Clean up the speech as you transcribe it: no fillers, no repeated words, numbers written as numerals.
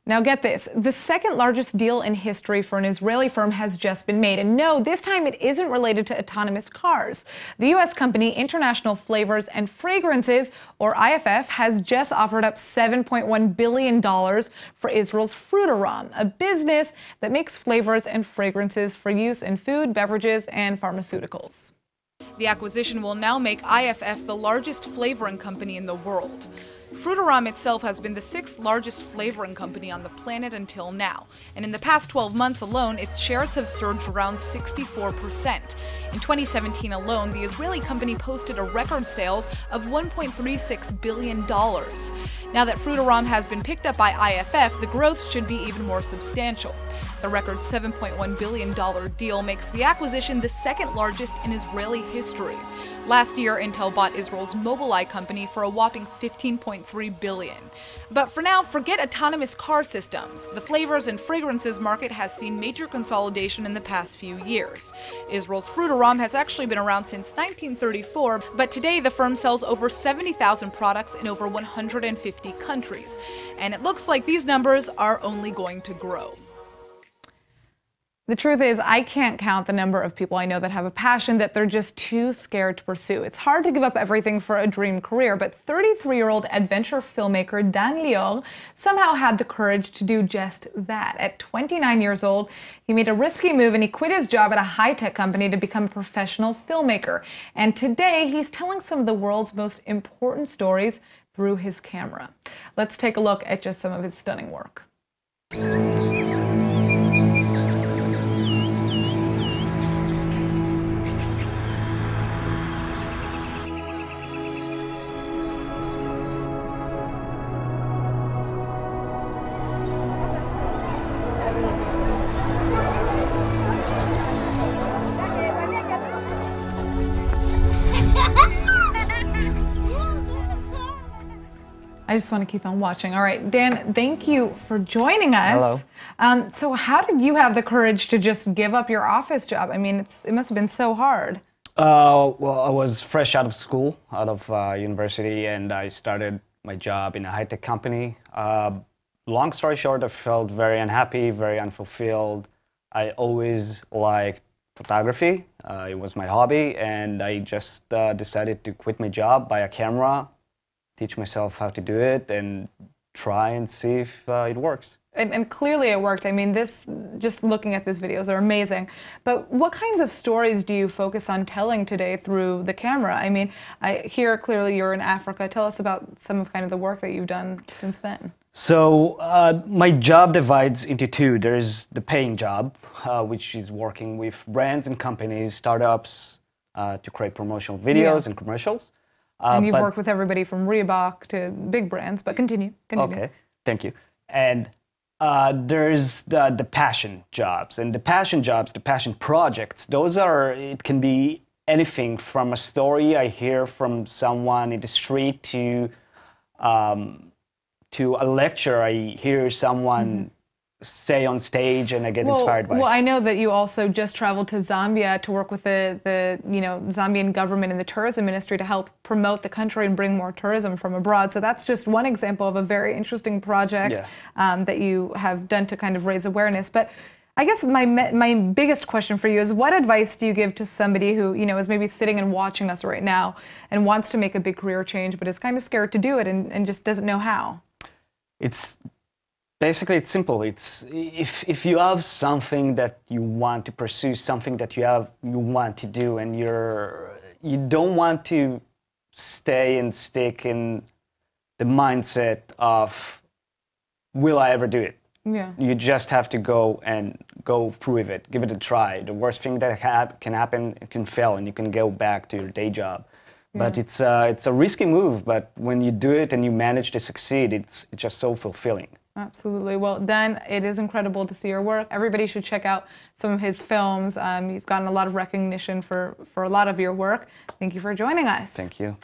Now get this, the second largest deal in history for an Israeli firm has just been made. And no, this time it isn't related to autonomous cars. The U.S. company International Flavors and Fragrances, or IFF, has just offered up $7.1 billion for Israel's Frutarom, a business that makes flavors and fragrances for use in food, beverages, and pharmaceuticals. The acquisition will now make IFF the largest flavoring company in the world. Frutarom itself has been the sixth largest flavoring company on the planet until now, and in the past 12 months alone, its shares have surged around 64%. In 2017 alone, the Israeli company posted a record sales of $1.36 billion. Now that Frutarom has been picked up by IFF, the growth should be even more substantial. The record $7.1 billion deal makes the acquisition the second largest in Israeli history. Last year, Intel bought Israel's Mobileye company for a whopping $15.3 billion. But for now, forget autonomous car systems. The flavors and fragrances market has seen major consolidation in the past few years. Israel's Frutarom has actually been around since 1934, but today the firm sells over 70,000 products in over 150 countries. And it looks like these numbers are only going to grow. The truth is, I can't count the number of people I know that have a passion that they're just too scared to pursue. It's hard to give up everything for a dream career, but 33-year-old adventure filmmaker Lior somehow had the courage to do just that. At 29 years old, he made a risky move and he quit his job at a high-tech company to become a professional filmmaker. And today, he's telling some of the world's most important stories through his camera. Let's take a look at just some of his stunning work. I just want to keep on watching. All right, Dan, thank you for joining us. Hello. So how did you have the courage to just give up your office job? I mean, it must have been so hard. Well, I was fresh out of school, out of university, and I started my job in a high-tech company. Long story short, I felt very unhappy, very unfulfilled. I always liked photography. It was my hobby, and I just decided to quit my job, buy a camera, teach myself how to do it, and try and see if it works. And clearly it worked. I mean, just looking at these videos are amazing. But what kinds of stories do you focus on telling today through the camera? I mean, I hear clearly you're in Africa. Tell us about some of kind of the work that you've done since then. So my job divides into two. There's the paying job, which is working with brands and companies, startups, to create promotional videos and commercials. And you've worked with everybody from Reebok to big brands, but continue. Okay, thank you. And there's the passion jobs. And the passion jobs, the passion projects, it can be anything from a story I hear from someone in the street to a lecture I hear someone say on stage and I get inspired by. Well, I know that you also just traveled to Zambia to work with the Zambian government and the tourism ministry to help promote the country and bring more tourism from abroad. So that's just one example of a very interesting project that you have done to kind of raise awareness. But I guess my biggest question for you is, what advice do you give to somebody who is maybe sitting and watching us right now and wants to make a big career change but is kind of scared to do it and just doesn't know how? Basically, it's simple. It's if you have something that you want to pursue, something that you want to do, and you don't want to stay and stick in the mindset of, will I ever do it? Yeah. You just have to go through with it. Give it a try. The worst thing that can happen, it can fail, and you can go back to your day job. Yeah. But it's a risky move. But when you do it and you manage to succeed, it's just so fulfilling. Absolutely. Well, Dan, it is incredible to see your work. Everybody should check out some of his films. You've gotten a lot of recognition for a lot of your work. Thank you for joining us. Thank you.